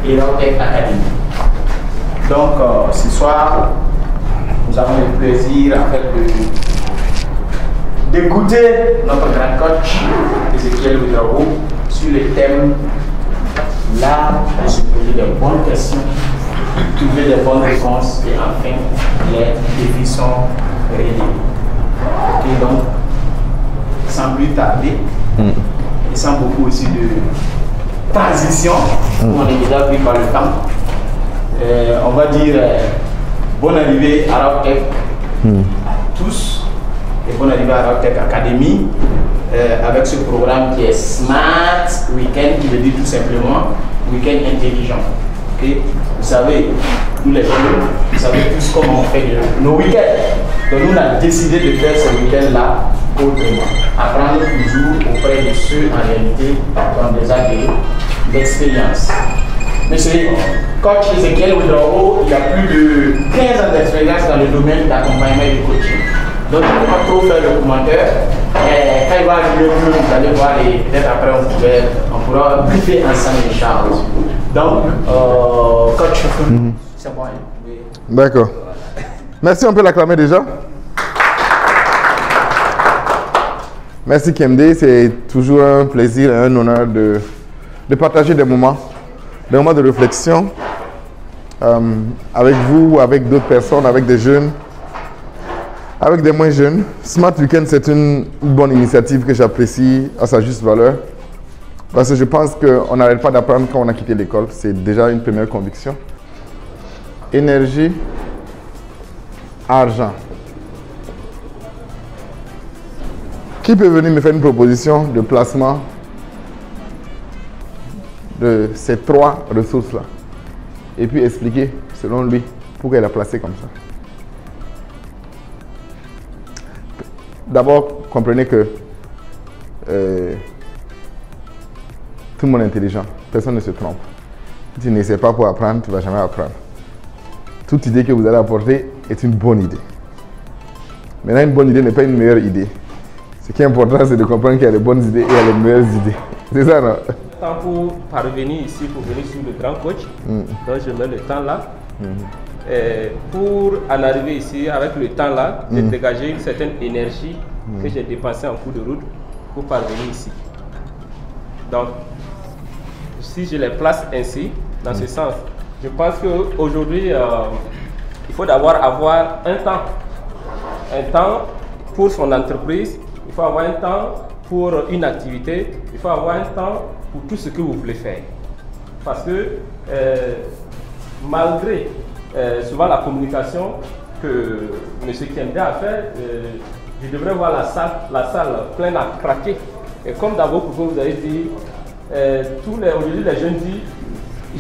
et Rautech Academy. Donc, ce soir, nous avons le plaisir en fait d'écouter notre grand coach Ezekiel Ouedraogo sur le thème l'art de se poser des bonnes questions, trouver des bonnes réponses et enfin les défis sont réglés. Et donc, sans plus tarder, et sans beaucoup aussi de transition, on est déjà pris par le temps, on va dire bonne arrivée à Rautech à tous et bonne arrivée à Rautech Academy avec ce programme qui est Smart Weekend, qui veut dire tout simplement Weekend intelligent. Okay? Vous savez, nous les jeunes, vous savez tous comment on fait nos week-ends. Donc nous on a décidé de faire ce week-end-là autrement. Apprendre toujours auprès de ceux en réalité qui ont déjà d'expérience. Monsieur coach Ezekiel Ouedraogo, il a plus de 15 ans d'expérience dans le domaine d'accompagnement et de coaching. Donc je ne vais pas trop faire le commentaire. Quand il va arriver, vous allez voir et peut-être après on pourra briefer ensemble les choses. Donc, coach, c'est bon. D'accord. Merci, on peut l'acclamer déjà. Merci KMD, c'est toujours un plaisir et un honneur de partager des moments de réflexion avec vous, avec d'autres personnes, avec des jeunes, avec des moins jeunes. Smart Weekend, c'est une bonne initiative que j'apprécie à sa juste valeur. Parce que je pense qu'on n'arrête pas d'apprendre quand on a quitté l'école. C'est déjà une première conviction. Énergie, argent. Qui peut venir me faire une proposition de placement de ces trois ressources-là et puis expliquer, selon lui, pourquoi il a placé comme ça? D'abord, comprenez que tout le monde est intelligent. Personne ne se trompe. Si tu n'essaies pas pour apprendre, tu ne vas jamais apprendre. Toute idée que vous allez apporter est une bonne idée. Maintenant, une bonne idée n'est pas une meilleure idée. Ce qui est important, c'est de comprendre qu'il y a les bonnes idées et il y a les meilleures idées. C'est ça, non? Tant pour parvenir ici, pour venir sur le grand coach, donc je mets le temps là. Et pour en arriver ici, avec le temps là, j'ai dégagé une certaine énergie que j'ai dépensée en cours de route pour parvenir ici. Donc, si je les place ainsi, dans ce sens, je pense qu'aujourd'hui, il faut d'abord avoir un temps pour son entreprise, il faut avoir un temps pour une activité, il faut avoir un temps pour tout ce que vous voulez faire. Parce que malgré souvent la communication que M. KMD a fait, je devrais voir la salle pleine à craquer. Et comme d'abord, pour vous avez dit, aujourd'hui les jeunes disent,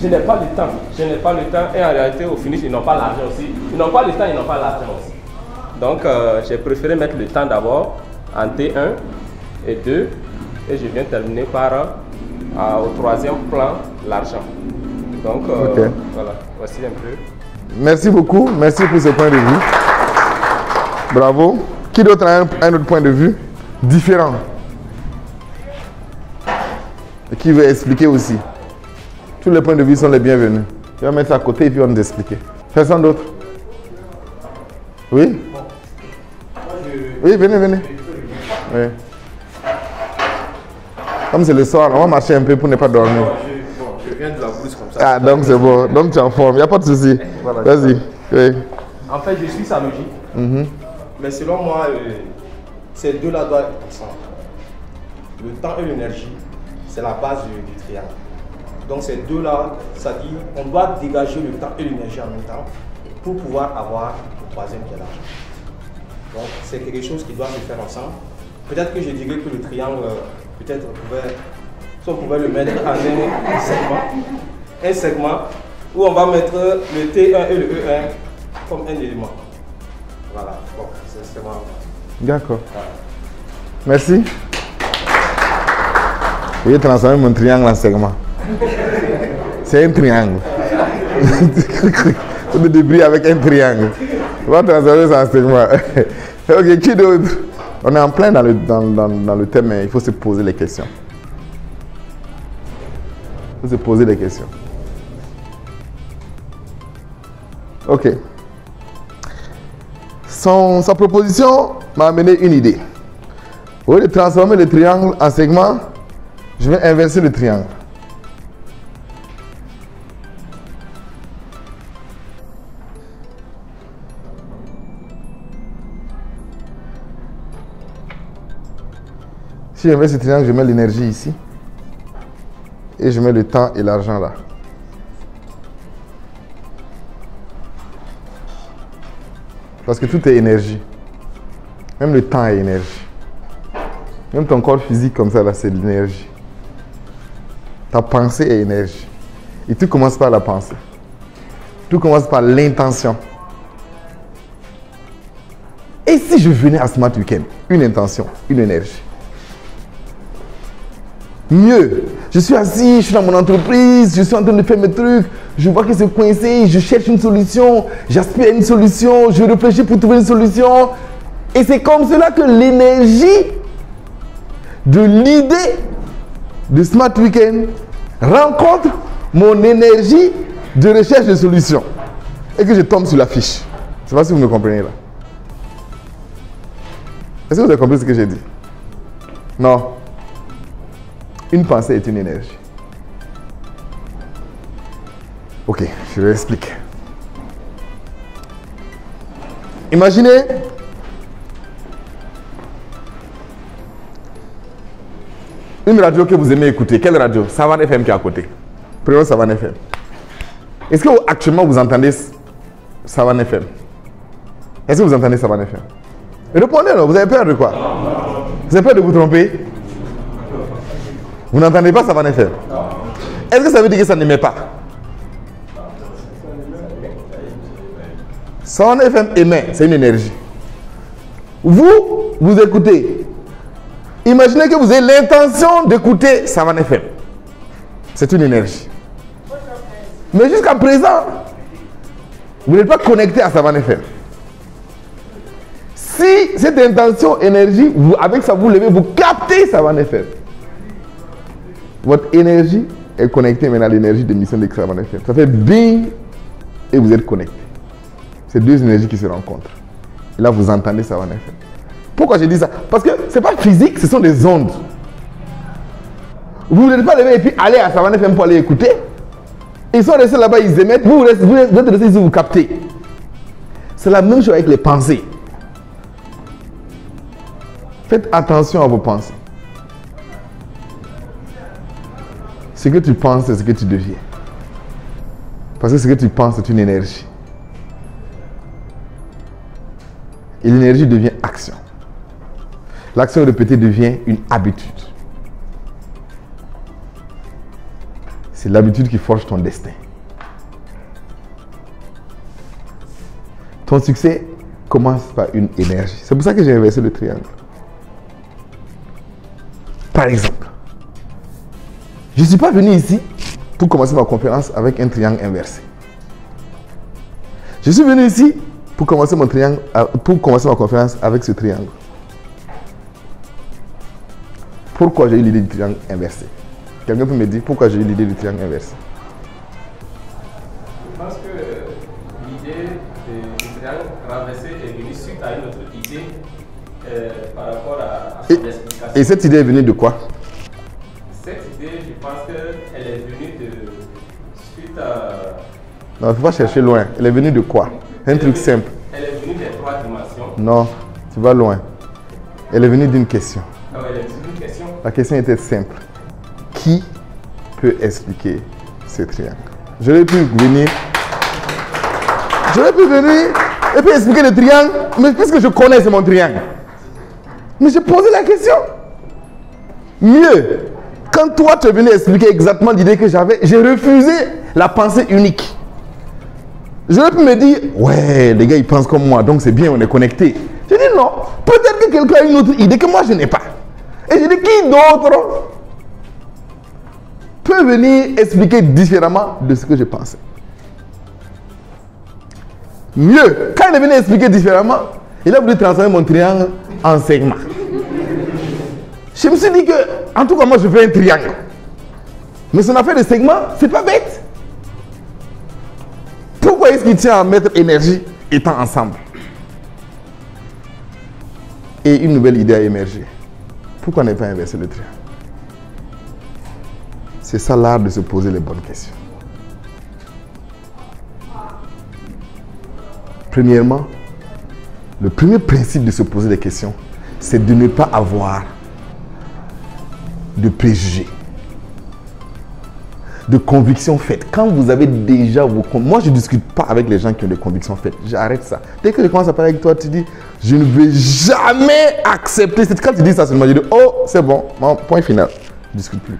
je n'ai pas le temps, et en réalité au finish ils n'ont pas l'argent aussi. Ils n'ont pas le temps, ils n'ont pas l'argent aussi. Donc j'ai préféré mettre le temps d'abord en T1 et 2 et je viens terminer par au troisième plan l'argent. Donc voilà, voici un peu. Merci beaucoup, merci pour ce point de vue. Bravo. Qui d'autre a un autre point de vue différent et qui veut expliquer aussi? Tous les points de vue sont les bienvenus. Je vais mettre ça à côté et puis on va nous expliquer. Personne d'autre? Oui? Oui, venez. Oui. Comme c'est le soir, on va marcher un peu pour ne pas dormir. Je viens de la brousse comme ça. Ah, donc c'est bon. Donc tu es en forme, il n'y a pas de souci. Voilà, vas-y. Oui. En fait, je suis sa logique. Mais selon moi, ces deux-là doivent être ensemble. Le temps et l'énergie, c'est la base du triangle. Donc ces deux-là, ça dit on doit dégager le temps et l'énergie en même temps pour pouvoir avoir le troisième qui est l'argent. Donc c'est quelque chose qui doit se faire ensemble. Peut-être que je dirais que le triangle, peut-être on pouvait le mettre en un segment où on va mettre le T1 et le E1 comme un élément. Voilà, bon, c'est vraiment... D'accord. Merci. Vous voyez transformer mon triangle en segment. C'est un triangle. Faut te débrouiller avec un triangle. On va transformer ça en segment. Ok, qui d'autre? On est en plein dans le thème, mais il faut se poser les questions. Il faut se poser les questions. Ok. Sa proposition m'a amené une idée. Au lieu de transformer le triangle en segment, je vais inverser le triangle. Si j'inverse ce triangle, je mets l'énergie ici. Et je mets le temps et l'argent là. Parce que tout est énergie. Même le temps est énergie. Même ton corps physique comme ça, là, c'est de l'énergie. Ta pensée est énergie. Et tout commence par la pensée. Tout commence par l'intention. Et si je venais à Smart Weekend, une intention, une énergie. Mieux, je suis assis, je suis dans mon entreprise, je suis en train de faire mes trucs, je vois que c'est coincé, je cherche une solution, j'aspire à une solution, je réfléchis pour trouver une solution. Et c'est comme cela que l'énergie de l'idée de Smart Weekend rencontre mon énergie de recherche de solutions. Et que je tombe sur la fiche. Je ne sais pas si vous me comprenez là. Est-ce que vous avez compris ce que j'ai dit? Non. Une pensée est une énergie. Ok, je vais expliquer. Imaginez une radio que vous aimez écouter. Quelle radio? Savane FM qui est à côté. Prenons Savane FM. Est-ce que actuellement vous entendez Savane FM? Est-ce que vous entendez Savane FM? Répondez, non? Vous avez peur de quoi? Vous avez peur de vous tromper? Vous n'entendez pas Savane FM? Est-ce que ça veut dire que ça n'émet pas? Savane FM émet, c'est une énergie. Vous écoutez. Imaginez que vous avez l'intention d'écouter Savane FM. C'est une énergie. Mais jusqu'à présent, vous n'êtes pas connecté à Savane FM. Si cette intention, énergie, avec ça vous levez, vous captez Savane FM. Votre énergie est connectée maintenant à l'énergie de mission de Savane FM. Ça fait bing et vous êtes connecté. C'est deux énergies qui se rencontrent. Et là, vous entendez Savane FM. Pourquoi je dis ça? Parce que ce n'est pas physique, ce sont des ondes. Vous n'êtes pas levé et puis aller à Savane FM pour aller écouter. Ils sont restés là-bas, ils émettent. Vous êtes restés ici, vous captez. C'est la même chose avec les pensées. Faites attention à vos pensées. Ce que tu penses, c'est ce que tu deviens. Parce que ce que tu penses, c'est une énergie. Et l'énergie devient action. L'action répétée devient une habitude. C'est l'habitude qui forge ton destin. Ton succès commence par une énergie. C'est pour ça que j'ai inversé le triangle. Par exemple, je ne suis pas venu ici pour commencer ma conférence avec un triangle inversé. Je suis venu ici pour commencer ma conférence avec ce triangle. Pourquoi j'ai eu l'idée du triangle inversé? Quelqu'un peut me dire pourquoi j'ai eu l'idée du triangle inversé? Je pense que l'idée du triangle renversé est venue suite à une autre idée par rapport à son explication. Et cette idée est venue de quoi? Cette idée, je pense qu'elle est venue suite à... Non, il ne faut pas chercher loin. Elle est venue de quoi? Un truc simple. Elle est venue des 3 dimensions. Non, tu vas loin. Elle est venue d'une question. Ah ouais, elle est venue d'une question. La question était simple. Qui peut expliquer ce triangle? J'aurais pu venir et puis expliquer le triangle, mais puisque je connais, c'est mon triangle. Mais j'ai posé la question. Mieux, quand toi tu es venu expliquer exactement l'idée que j'avais, j'ai refusé la pensée unique. J'aurais pu me dire, ouais, les gars ils pensent comme moi, donc c'est bien, on est connectés. J'ai dit non, peut-être que quelqu'un a une autre idée que moi je n'ai pas. Et j'ai dit, qui d'autre peut venir expliquer différemment de ce que je pensais? Mieux, quand il est venu expliquer différemment, il a voulu transformer mon triangle en segment. Je me suis dit que, en tout cas, moi je fais un triangle. Mais son affaire de segment, c'est pas bête. Pourquoi est-ce qu'il tient à mettre énergie et temps ensemble? Et une nouvelle idée a émergé. Pourquoi ne pas inverser le triangle? C'est ça l'art de se poser les bonnes questions. Premièrement, le premier principe de se poser des questions, c'est de ne pas avoir de préjugés, de convictions faites. Quand vous avez déjà vos... Moi, je ne discute pas avec les gens qui ont des convictions faites. J'arrête ça. Dès que je commence à parler avec toi, tu dis, je ne vais jamais accepter. Quand tu dis ça seulement, je dis, oh, c'est bon, point final. Je ne discute plus.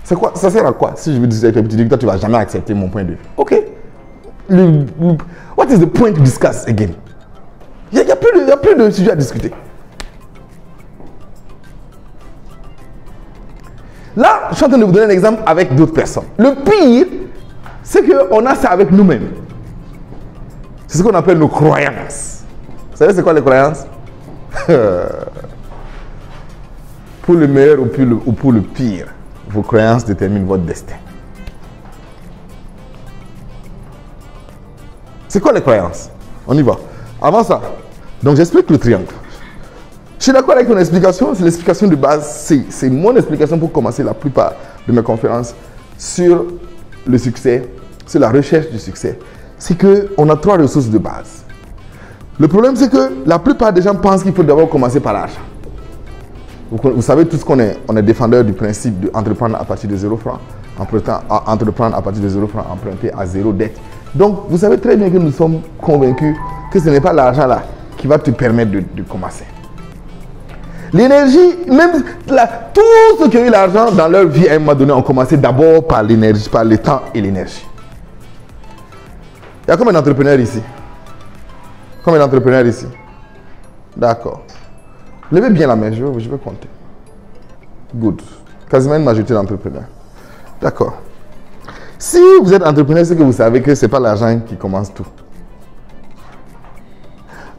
C'est quoi? Ça sert à quoi? Si je veux discuter avec toi, tu dis que toi, tu ne vas jamais accepter mon point de vue. Ok. What is the point to discuss again? Il n'y a plus de sujet à discuter. Là, je suis en train de vous donner un exemple avec d'autres personnes. Le pire, c'est qu'on a ça avec nous-mêmes. C'est ce qu'on appelle nos croyances. Vous savez c'est quoi les croyances? Pour le meilleur ou pour le pire, vos croyances déterminent votre destin. C'est quoi les croyances? On y va. Avant ça, donc j'explique le triangle. Je suis d'accord avec ton explication, c'est l'explication de base. C'est mon explication pour commencer la plupart de mes conférences sur le succès, sur la recherche du succès. C'est qu'on a 3 ressources de base. Le problème, c'est que la plupart des gens pensent qu'il faut d'abord commencer par l'argent. Vous savez tous qu'on est défendeur du principe d'entreprendre à partir de 0 francs, entreprendre à partir de 0 francs, emprunter à 0 dette. Donc, vous savez très bien que nous sommes convaincus que ce n'est pas l'argent là qui va te permettre de commencer. L'énergie, même tous ceux qui ont eu l'argent dans leur vie à un moment donné ont commencé d'abord par l'énergie, par le temps et l'énergie. Il y a combien d'entrepreneurs ici? Combien d'entrepreneurs ici? D'accord. Levez bien la main, je vais compter. Good. Quasiment une majorité d'entrepreneurs. D'accord. Si vous êtes entrepreneur, c'est que vous savez que ce n'est pas l'argent qui commence tout.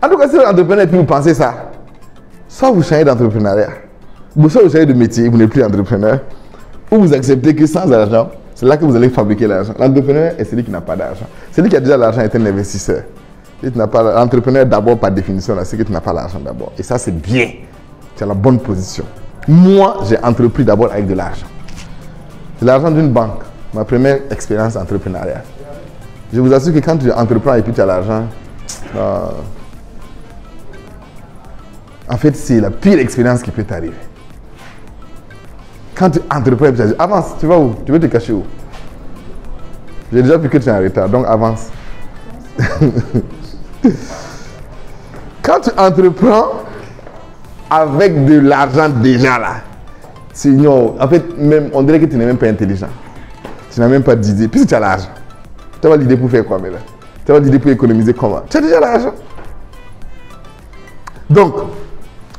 En tout cas, si vous êtes entrepreneur et puis vous pensez ça, soit vous changez d'entrepreneuriat, soit vous changez de métier et vous n'êtes plus entrepreneur, ou vous acceptez que sans argent, c'est là que vous allez fabriquer l'argent. L'entrepreneur est celui qui n'a pas d'argent. Celui qui a déjà l'argent est un investisseur. L'entrepreneur d'abord par définition, c'est que tu n'as pas l'argent d'abord. Et ça c'est bien. Tu as la bonne position. Moi, j'ai entrepris d'abord avec de l'argent. C'est l'argent d'une banque. Ma première expérience entrepreneuriale. Je vous assure que quand tu entreprends et puis tu as l'argent, en fait, c'est la pire expérience qui peut t'arriver. Quand tu entreprends et puis tu dis, avance, tu vas où? Tu veux te cacher où? J'ai déjà vu que tu es en retard, donc avance. Quand tu entreprends avec de l'argent déjà là, sinon, en fait, même, on dirait que tu n'es même pas intelligent. Tu n'as même pas d'idée. Puis si tu as l'argent, tu as l'idée pour faire quoi maintenant? Tu as l'idée pour économiser comment? Tu as déjà l'argent. Donc,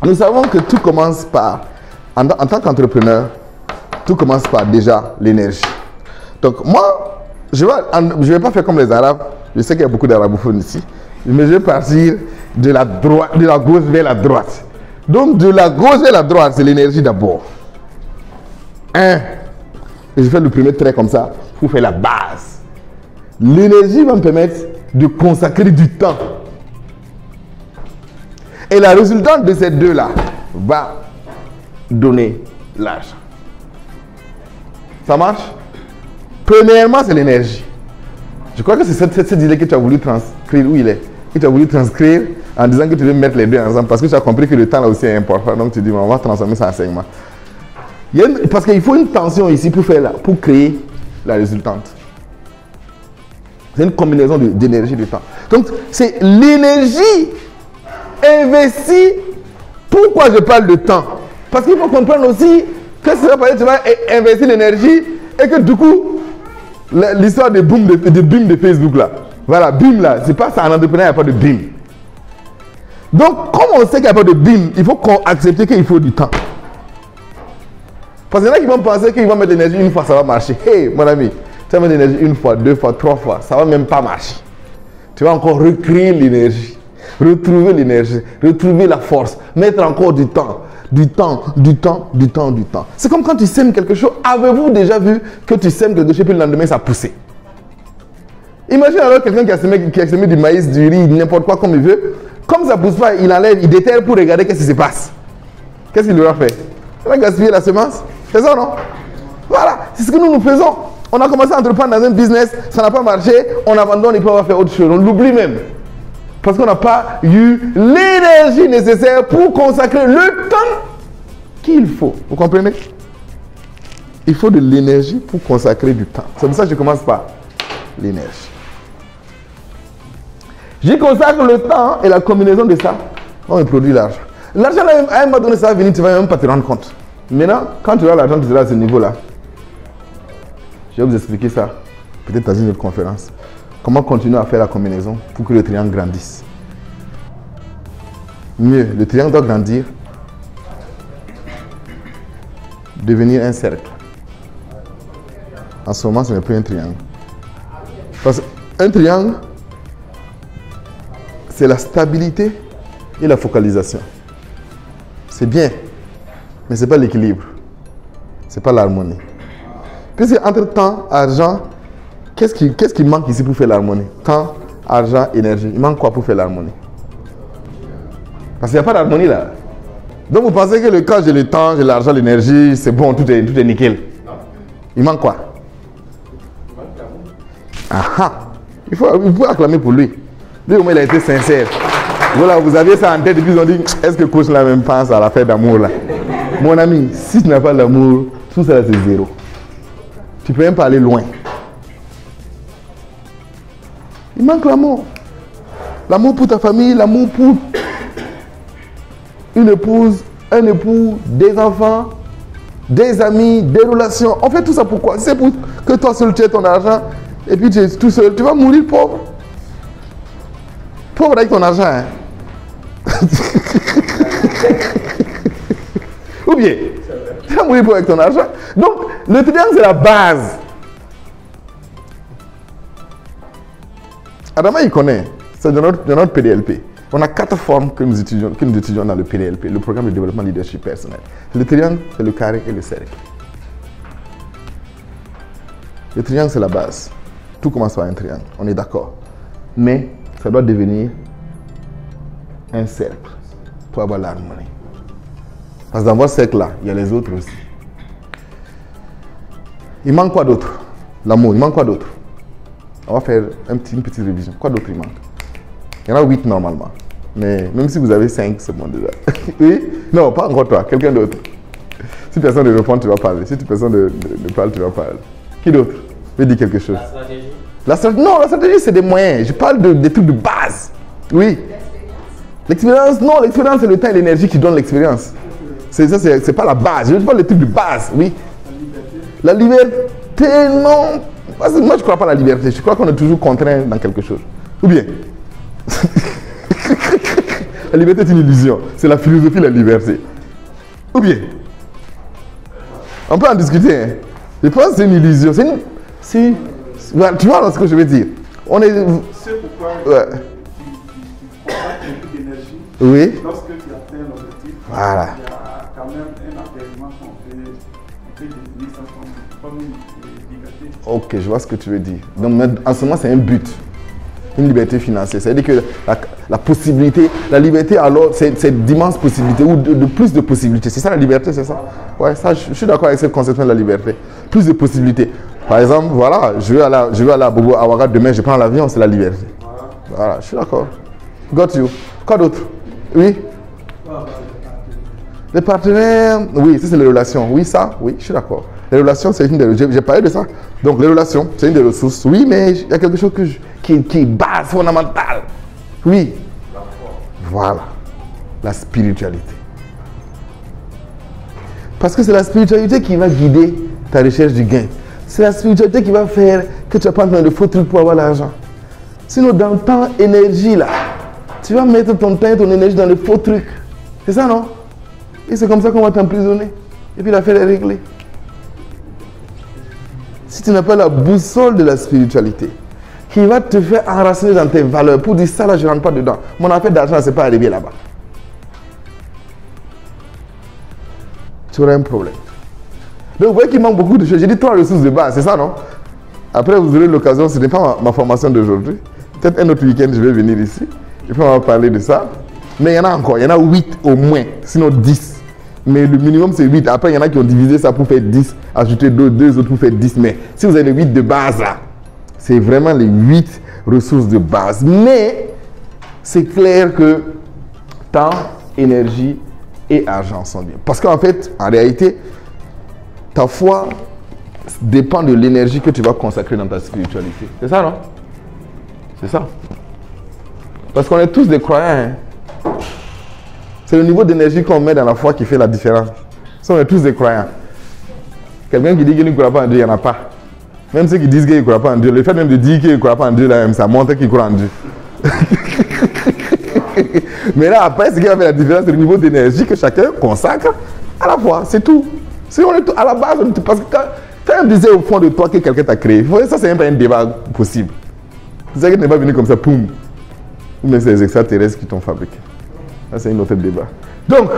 nous savons que tout commence par, en tant qu'entrepreneur, tout commence par déjà l'énergie. Donc moi, je ne vais pas faire comme les Arabes. Je sais qu'il y a beaucoup d'arabophones ici. Mais je vais partir de la gauche vers la droite. Donc de la gauche vers la droite, c'est l'énergie d'abord. Et je fais le premier trait comme ça pour faire la base. L'énergie va me permettre de consacrer du temps. Et la résultante de ces deux-là va donner l'argent. Ça marche? Premièrement, c'est l'énergie. Je crois que c'est cette idée que tu as voulu transcrire. Où il est? Que tu as voulu transcrire en disant que tu veux mettre les deux ensemble parce que tu as compris que le temps là aussi est important. Donc tu dis, on va transformer ça en enseignement. Parce qu'il faut une tension ici pour créer la résultante. C'est une combinaison d'énergie et de temps. Donc c'est l'énergie investie. Pourquoi je parle de temps? Parce qu'il faut comprendre aussi que ça veut dire que tu vas investir l'énergie et que du coup, l'histoire de boom de Facebook là, voilà, BIM là, c'est pas ça, en entrepreneur, il n'y a pas de BIM. Donc, comme on sait qu'il n'y a pas de BIM, il faut qu'on accepte qu'il faut du temps. Parce qu'il y en a qui vont penser qu'ils vont mettre l'énergie une fois, ça va marcher. Hey, mon ami, tu vas mettre l'énergie une fois, 2 fois, 3 fois, ça ne va même pas marcher. Tu vas encore recréer l'énergie, retrouver l'énergie, retrouver la force, mettre encore du temps. C'est comme quand tu sèmes quelque chose. Avez-vous déjà vu que tu sèmes quelque chose et puis le lendemain ça pousse? Imagine alors quelqu'un qui a semé du maïs, du riz, n'importe quoi comme il veut. Comme ça ne pousse pas, il enlève, il déterre pour regarder qu'est-ce qui se passe. Qu'est-ce qu'il aura fait? Il va gaspiller la semence. C'est ça, non? Voilà, c'est ce que nous faisons. On a commencé à entreprendre dans un business, ça n'a pas marché, on abandonne et puis on va faire autre chose. On l'oublie même. Parce qu'on n'a pas eu l'énergie nécessaire pour consacrer le temps qu'il faut. Vous comprenez? Il faut de l'énergie pour consacrer du temps. C'est pour ça que je commence par l'énergie. J'y consacre le temps et la combinaison de ça, on me produit l'argent. L'argent, à un moment donné, ça va venir, tu ne vas même pas te rendre compte. Maintenant, quand tu as l'argent, tu seras à ce niveau-là. Je vais vous expliquer ça, peut-être dans une autre conférence. Comment continuer à faire la combinaison pour que le triangle grandisse. Mieux, le triangle doit grandir, devenir un cercle. En ce moment, ce n'est plus un triangle. Parce qu'un triangle, c'est la stabilité et la focalisation. C'est bien, mais ce n'est pas l'équilibre. Ce n'est pas l'harmonie. Puisque entre temps, argent, qu'est-ce qui manque ici pour faire l'harmonie? Temps, argent, énergie. Il manque quoi pour faire l'harmonie? Parce qu'il n'y a pas d'harmonie là. Donc vous pensez que quand j'ai le temps, j'ai l'argent, l'énergie, c'est bon, tout est nickel. Il manque quoi? Il faut acclamer pour lui. Lui au moins il a été sincère. Voilà, vous aviez ça en tête et puis ils ont dit, est-ce que coach là même pense à la fête d'amour là? Mon ami, si tu n'as pas d'amour, tout ça c'est zéro. Tu peux même pas aller loin. Il manque l'amour. L'amour pour ta famille, l'amour pour une épouse, un époux, des enfants, des amis, des relations. On fait tout ça pourquoi? C'est pour que toi seul tu aies ton argent et puis tu es tout seul. Tu vas mourir pauvre. Pauvre avec ton argent. Hein? Ou bien, tu vas mourir pauvre avec ton argent. Donc, le triangle c'est la base. Adama il connaît. C'est de notre PDLP. On a 4 formes que nous étudions dans le PDLP, le programme de développement leadership personnel. Le triangle, c'est le carré et le cercle. Le triangle, c'est la base. Tout commence par un triangle, on est d'accord. Mais ça doit devenir un cercle pour avoir l'harmonie. Parce que dans votre cercle-là, il y a les autres aussi. Il manque quoi d'autre? L'amour, il manque quoi d'autre? On va faire une petite révision. Quoi d'autre il manque? Il y en a 8 normalement. Mais même si vous avez 5, c'est bon déjà. Oui? Non, pas encore toi, quelqu'un d'autre. Si personne ne répond, tu vas parler. Si personne ne parle, tu vas parler. Qui d'autre veut dire quelque chose? La stratégie. Non, la stratégie, c'est des moyens. Je parle des trucs de base. Oui. L'expérience, non, l'expérience, c'est le temps et l'énergie qui donnent l'expérience. C'est pas la base. Je parle des trucs de base, oui. La liberté, non. Moi, je ne crois pas à la liberté. Je crois qu'on est toujours contraint dans quelque chose. Ou bien? La liberté est une illusion. C'est la philosophie de la liberté. Ou bien? On peut en discuter. Hein? Je pense que c'est une illusion. Tu vois ce que je veux dire? On est... C'est pourquoi ouais. tu consacres beaucoup d'énergie. Oui. Lorsque tu atteins l'objectif, voilà. Il y a quand même un apaisement qu'on peut définir ça comme une liberté. Ok, je vois ce que tu veux dire. Donc en ce moment, c'est un but. Une liberté financière. C'est-à-dire que la possibilité, la liberté alors, c'est d'immenses possibilités ou de plus de possibilités. C'est ça la liberté, c'est ça? Ouais, ça, je suis d'accord avec cette conception de la liberté. Plus de possibilités. Par exemple, voilà, je veux aller à Bobo Awara, demain je prends l'avion, c'est la liberté. Voilà, je suis d'accord. Got you. Quoi d'autre? Oui? Les partenaires, oui, ça c'est les relations. Oui, ça, oui, je suis d'accord. Les relations, c'est une des... J'ai parlé de ça. Donc, les relations, c'est une des ressources. Oui, mais il y a quelque chose qui est base, fondamentale. Oui. Voilà. La spiritualité. Parce que c'est la spiritualité qui va guider ta recherche du gain. C'est la spiritualité qui va faire que tu vas pas dans de faux trucs pour avoir l'argent. Sinon, dans le temps, énergie, là, tu vas mettre ton temps et ton énergie dans de faux trucs. C'est ça, non? Et c'est comme ça qu'on va t'emprisonner. Et puis l'affaire est réglée. Si tu n'as pas la boussole de la spiritualité, qui va te faire enraciner dans tes valeurs, pour dire ça là, je ne rentre pas dedans. Mon affaire d'argent, c'est pas arrivé là-bas. Tu auras un problème. Donc vous voyez qu'il manque beaucoup de choses. J'ai dit 3 ressources de base, c'est ça, non? Après, vous aurez l'occasion, ce n'est pas ma formation d'aujourd'hui. Peut-être un autre week-end, je vais venir ici. Et puis, on va parler de ça. Mais il y en a encore, il y en a 8 au moins, sinon 10. Mais le minimum, c'est 8. Après, il y en a qui ont divisé ça pour faire 10, ajouter 2 autres pour faire 10. Mais si vous avez les 8 de base, là, c'est vraiment les 8 ressources de base. Mais c'est clair que temps, énergie et argent sont liés. Parce qu'en fait, en réalité, ta foi dépend de l'énergie que tu vas consacrer dans ta spiritualité. C'est ça, non? C'est ça. Parce qu'on est tous des croyants. Hein? C'est le niveau d'énergie qu'on met dans la foi qui fait la différence. Si on est tous des croyants. Quelqu'un qui dit qu'il ne croit pas en Dieu, il n'y en a pas. Même ceux qui disent qu'ils ne croient pas en Dieu, le fait même de dire qu'ils ne croient pas en Dieu, là, ça montre qu'ils croient en Dieu. Mais là, après, ce qui va faire la différence, c'est le niveau d'énergie que chacun consacre à la foi. C'est tout. Si on est tout, à la base, parce que quand on disait au fond de toi que quelqu'un t'a créé, ça, c'est même pas un débat possible. C'est ça qui n'est pas venu comme ça, poum. Ou même c'est les extraterrestres qui t'ont fabriqué. Ça, c'est un autre débat. Donc,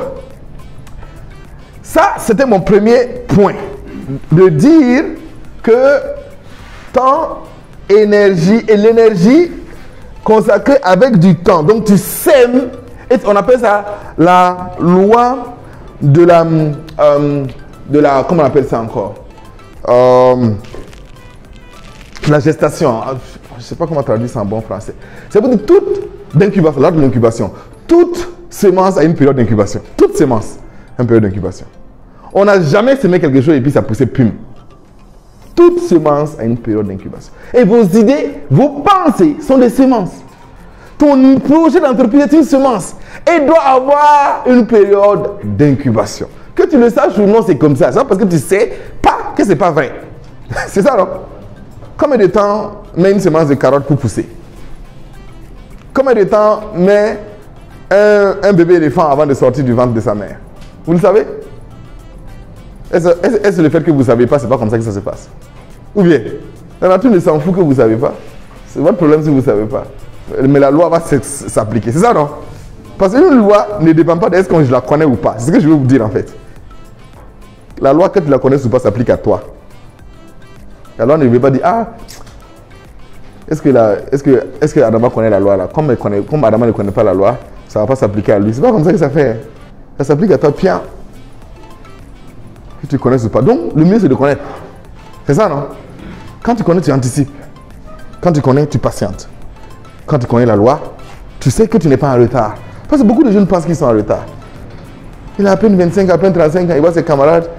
ça, c'était mon premier point. De dire que temps, énergie et l'énergie consacrée avec du temps. Donc, tu sèmes, et on appelle ça la loi de la comment on appelle ça encore? La gestation. Je ne sais pas comment traduire ça en bon français. C'est pour dire toute d'incubation, l'ordre de l'incubation. Toute semence a une période d'incubation. Toute semence a une période d'incubation. On n'a jamais semé quelque chose et puis ça poussait plume. Toute semence a une période d'incubation. Et vos idées, vos pensées sont des semences. Ton projet d'entreprise est une semence et doit avoir une période d'incubation. Que tu le saches ou non, c'est comme ça. C'est parce que tu sais pas que c'est pas vrai. C'est ça, non? Combien de temps met une semence de carotte pour pousser? Combien de temps met un bébé éléphant avant de sortir du ventre de sa mère? Vous le savez? Est-ce le fait que vous ne savez pas, c'est pas comme ça que ça se passe? Ou bien, la nature ne s'en fout que vous ne savez pas. C'est votre problème si vous ne savez pas. Mais la loi va s'appliquer. C'est ça, non? Parce qu'une loi ne dépend pas de est-ce que je la connais ou pas. C'est ce que je veux vous dire en fait. La loi, que tu la connaisses ou pas, s'applique à toi. La loi ne veut pas dire, ah, est-ce que Adama connaît la loi là? Comme Adama ne connaît pas la loi, ça ne va pas s'appliquer à lui. C'est pas comme ça que ça fait. Ça s'applique à toi, Pierre. Que tu connaisses ou pas. Donc, le mieux c'est de connaître. C'est ça, non? Quand tu connais, tu anticipes. Quand tu connais, tu patientes. Quand tu connais la loi, tu sais que tu n'es pas en retard. Parce que beaucoup de jeunes pensent qu'ils sont en retard. Il a à peine 25 ans, à peine 35 ans, il voit ses camarades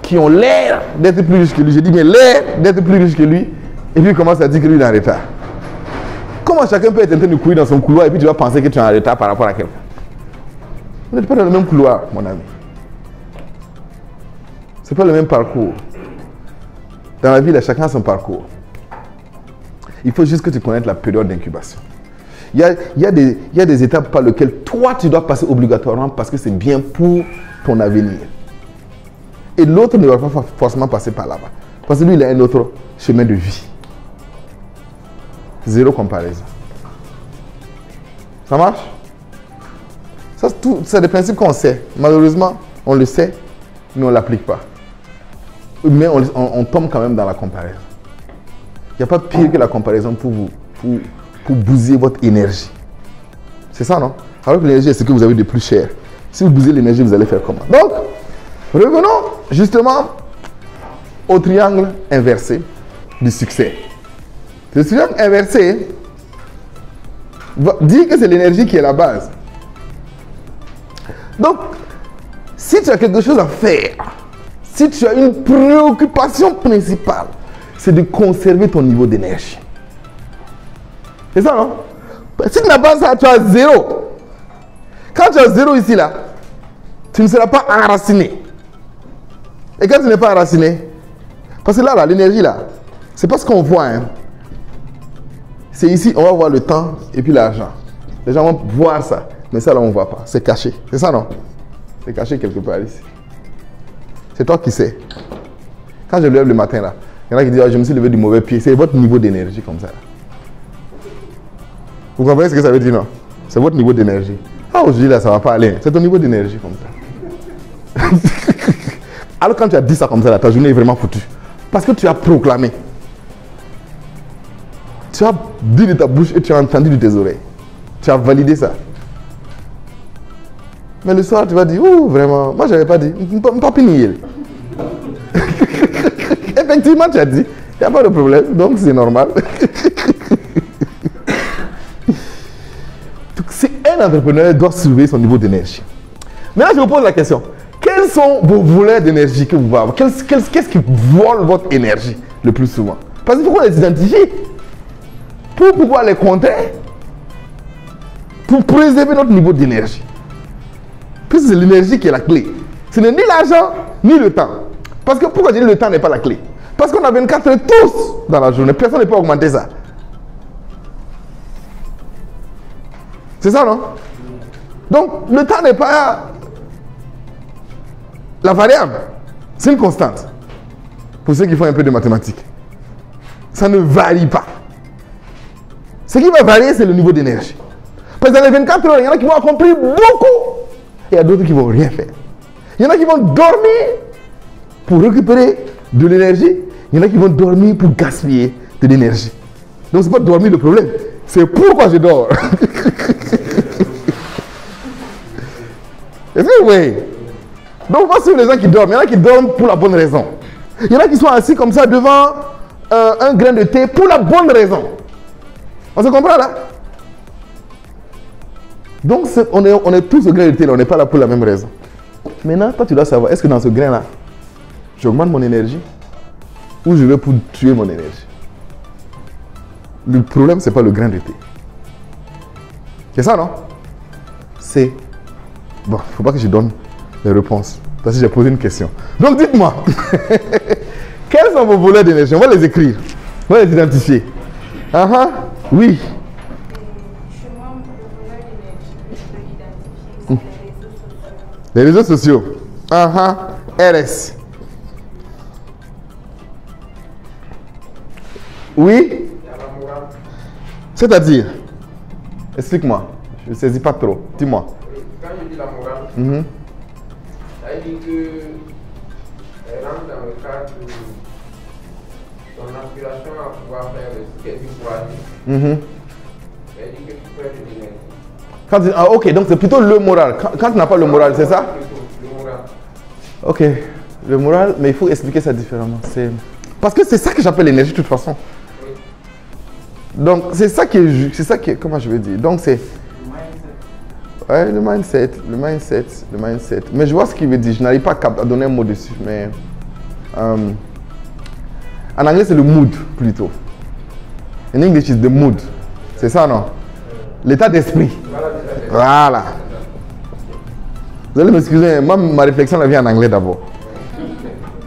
qui ont l'air d'être plus riches que lui. Je dis, mais l'air d'être plus riche que lui. Et puis il commence à dire que lui, il est en retard. Comment chacun peut être en train de courir dans son couloir et puis tu vas penser que tu es en retard par rapport à quelqu'un? Vous n'êtes pas dans le même couloir, mon ami. Ce n'est pas le même parcours. Dans la vie, là, chacun a son parcours. Il faut juste que tu connaisses la période d'incubation. Il y a des étapes par lesquelles toi, tu dois passer obligatoirement parce que c'est bien pour ton avenir. Et l'autre ne va pas forcément passer par là-bas. Parce que lui, il a un autre chemin de vie. Zéro comparaison. Ça marche? Ça, c'est des principes qu'on sait. Malheureusement, on le sait, mais on ne l'applique pas. Mais on tombe quand même dans la comparaison. Il n'y a pas pire que la comparaison pour bousiller votre énergie. C'est ça, non? Alors que l'énergie est ce que vous avez de plus cher. Si vous bousillez l'énergie, vous allez faire comment? Donc, revenons justement au triangle inversé du succès. Le triangle inversé dit que c'est l'énergie qui est la base. Donc, si tu as quelque chose à faire, si tu as une préoccupation principale, c'est de conserver ton niveau d'énergie. C'est ça, non? Si tu n'as pas ça, tu as zéro. Quand tu as zéro ici, là, tu ne seras pas enraciné. Et quand tu n'es pas enraciné, parce que là, l'énergie, là, c'est pas ce qu'on voit. Hein. C'est ici, on va voir le temps et puis l'argent. Les gens vont voir ça, mais ça, là, on ne voit pas. C'est caché. C'est ça, non? C'est caché quelque part ici. C'est toi qui sais. Quand je me lève le matin, là, il y en a qui disent, oh, je me suis levé du mauvais pied. C'est votre niveau d'énergie comme ça. Là. Vous comprenez ce que ça veut dire, non? C'est votre niveau d'énergie. Ah, aujourd'hui, là, ça ne va pas aller. C'est ton niveau d'énergie comme ça. Alors, quand tu as dit ça comme ça, là, ta journée est vraiment foutue. Parce que tu as proclamé. Tu as dit de ta bouche et tu as entendu de tes oreilles. Tu as validé ça. Mais le soir, tu vas dire, oh, vraiment, moi, je n'avais pas dit. Pas pigné. Effectivement, tu as dit. Il n'y a pas de problème, donc c'est normal. Donc, si un entrepreneur doit surveiller son niveau d'énergie. Maintenant, je vous pose la question. Quels sont vos voleurs d'énergie que vous avez? Qu'est-ce qui vole votre énergie le plus souvent? Parce qu'il faut qu'on les identifie. Pour pouvoir les contrer. Pour préserver notre niveau d'énergie. Puisque c'est l'énergie qui est la clé. Ce n'est ni l'argent, ni le temps. Parce que pourquoi je dis le temps n'est pas la clé? Parce qu'on a 24 heures tous dans la journée. Personne ne peut augmenter ça. C'est ça, non? Donc, le temps n'est pas la variable. C'est une constante. Pour ceux qui font un peu de mathématiques. Ça ne varie pas. Ce qui va varier, c'est le niveau d'énergie. Parce que dans les 24 heures, il y en a qui vont accomplir beaucoup. Et il y a d'autres qui ne vont rien faire. Il y en a qui vont dormir pour récupérer de l'énergie. Il y en a qui vont dormir pour gaspiller de l'énergie. Donc, ce n'est pas dormir le problème. C'est pourquoi je dors. Est-ce que vous voyez? Donc, on va suivre les gens qui dorment. Il y en a qui dorment pour la bonne raison. Il y en a qui sont assis comme ça devant un grain de thé pour la bonne raison. On se comprend là? Donc, on est tous au grain de thé, là. On n'est pas là pour la même raison. Maintenant, toi, tu dois savoir, est-ce que dans ce grain-là, j'augmente mon énergie ou je vais pour tuer mon énergie? Le problème, ce n'est pas le grain de thé. C'est ça, non? C'est... Bon, il ne faut pas que je donne les réponses. Parce que j'ai posé une question. Donc, dites-moi, quels sont vos volets d'énergie? On va les écrire. On va les identifier. Oui. Les réseaux sociaux. RS. Oui. C'est-à-dire, explique-moi. Je ne saisis pas trop. Dis-moi. Quand je dis la morale, ça veut dire qu'elle rentre dans le cadre de ton aspiration à pouvoir faire ce qu'elle dit pour agir. Elle dit que tu perds de l'énergie. Ok, donc c'est plutôt le moral. Quand tu n'as pas le moral, c'est ça? Le moral. Ok, le moral, mais il faut expliquer ça différemment. Parce que c'est ça que j'appelle l'énergie de toute façon. Oui. Donc c'est ça qui est, comment je vais dire? Donc c'est... Ouais, le mindset. Mais je vois ce qu'il veut dire. Je n'arrive pas à donner un mot dessus. Mais en anglais, c'est le mood plutôt. En English, it's the mood. C'est ça, non? L'état d'esprit. Voilà. Vous allez m'excuser, moi, ma réflexion, elle vient en anglais d'abord.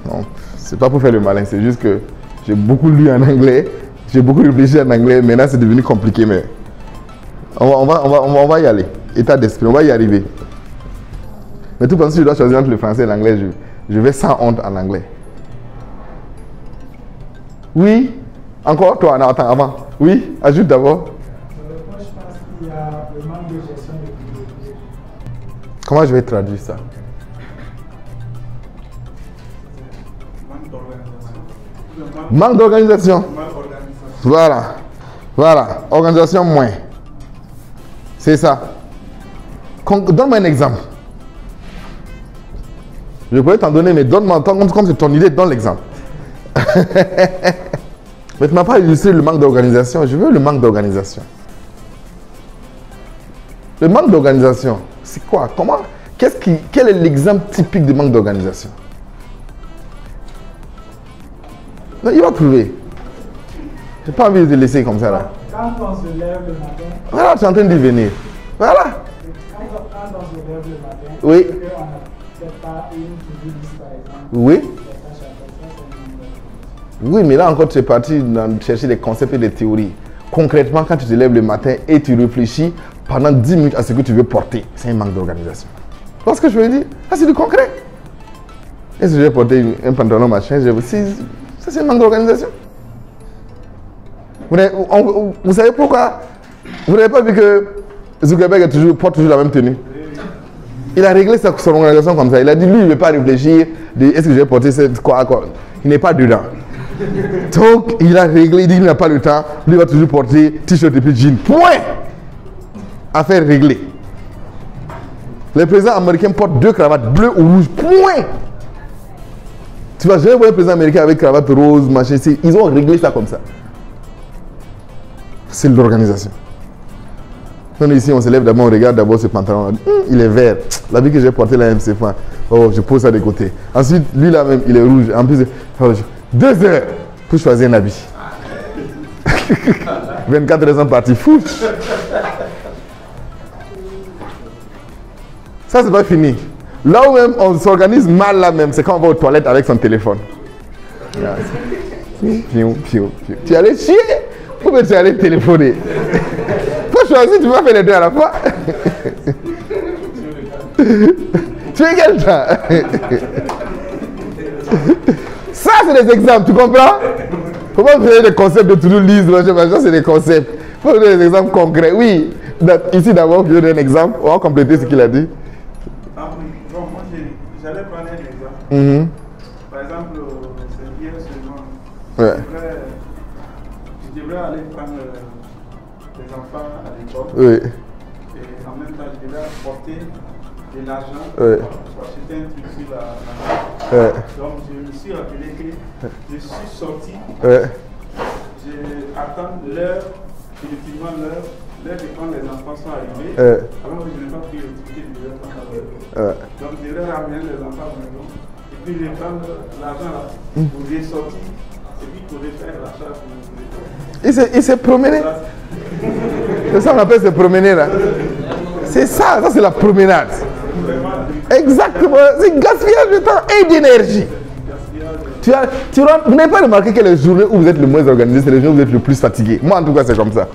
Non, c'est pas pour faire le malin. C'est juste que j'ai beaucoup lu en anglais. J'ai beaucoup réfléchi en anglais. Maintenant, c'est devenu compliqué. Mais on va y aller. État d'esprit, on va y arriver. Mais tout comme si je dois choisir entre le français et l'anglais, je vais sans honte en anglais. Oui. Encore toi, attends, avant. Oui, ajoute d'abord. Moi, je pense qu'il y a le manque de gestion de priorité. Comment je vais traduire ça? Manque d'organisation. Manque d'organisation. Voilà. Organisation moins. C'est ça. Donne-moi un exemple. Je pourrais t'en donner, mais donne-moi, comme c'est ton idée, donne l'exemple. Mais tu ne m'as pas illustré le manque d'organisation. Je veux le manque d'organisation. Le manque d'organisation, c'est quoi? Comment? Quel est l'exemple typique de manque d'organisation? Il va trouver. Je n'ai pas envie de te laisser comme ça là. Quand on se lève le matin. Voilà, tu es en train d'y venir. Voilà. Quand on se lève le matin. Oui. On n'a peut-être pas une to-do list, par exemple. Oui. Oui, mais là encore, tu es parti chercher des concepts et des théories. Concrètement, quand tu te lèves le matin et tu réfléchis pendant 10 minutes à ce que tu veux porter, c'est un manque d'organisation. Tu vois ce que je veux dire? Ça, c'est du concret. Est-ce que je vais porter un pantalon machin? Ça, c'est un manque d'organisation. Vous savez pourquoi? Vous n'avez pas vu que Zuckerberg porte toujours la même tenue? Il a réglé son organisation comme ça. Il a dit, lui, il ne veut pas réfléchir. Est-ce que je vais porter quoi? Il n'est pas dedans. Donc, il a réglé, il dit qu'il n'a pas le temps. Lui va toujours porter t-shirt et puis jean. Point. Affaire réglée. Les présidents américains portent 2 cravates bleues ou rouges. Point. Tu vas jamais voir un président américain avec cravate rose, machin. Ils ont réglé ça comme ça. C'est l'organisation. Nous ici, on se lève d'abord, on regarde d'abord ce pantalon. On dit, il est vert. La vie que j'ai porté là, c'est fin. Oh, je pose ça de côté. Ensuite, lui là même, il est rouge. En plus, 2 heures pour choisir un habit. 24 heures sont partis. Fou. Ça, c'est pas fini. Là où même on s'organise mal là même, c'est quand on va aux toilettes avec son téléphone. Tu allais chier ou bien tu allais téléphoner? Faut choisir, tu vas faire les deux à la fois. Tu es quel temps? Ça, c'est des exemples, tu comprends? Faut pas donner des concepts de to-do list, ça c'est des concepts. Faut donner des exemples concrets. Oui, ici d'abord, je donne un exemple. On va compléter ce qu'il a dit. Bon, moi, j'allais prendre un exemple. Par exemple, c'est hier seulement. Je devrais aller prendre les enfants à l'école. Oui. Et en même temps, je devrais apporter de l'argent pour acheter un truc sur la Donc, je me suis rappelé que je suis sorti. J'attends l'heure, effectivement l'heure de quand les enfants sont arrivés. Alors que je n'ai pas pris le ticket de leur temps. Donc, je vais ramener les enfants à la maison. Et puis, je vais prendre l'argent là pour les sortir. Et puis, pour les faire l'achat pour les Il s'est promené. C'est ça qu'on appelle se promener là. C'est ça, ça c'est la promenade. Exactement, c'est gaspillage de temps et d'énergie. Vous n'avez pas remarqué que les journées où vous êtes le moins organisé, c'est les journées où vous êtes le plus fatigué. Moi en tout cas c'est comme ça.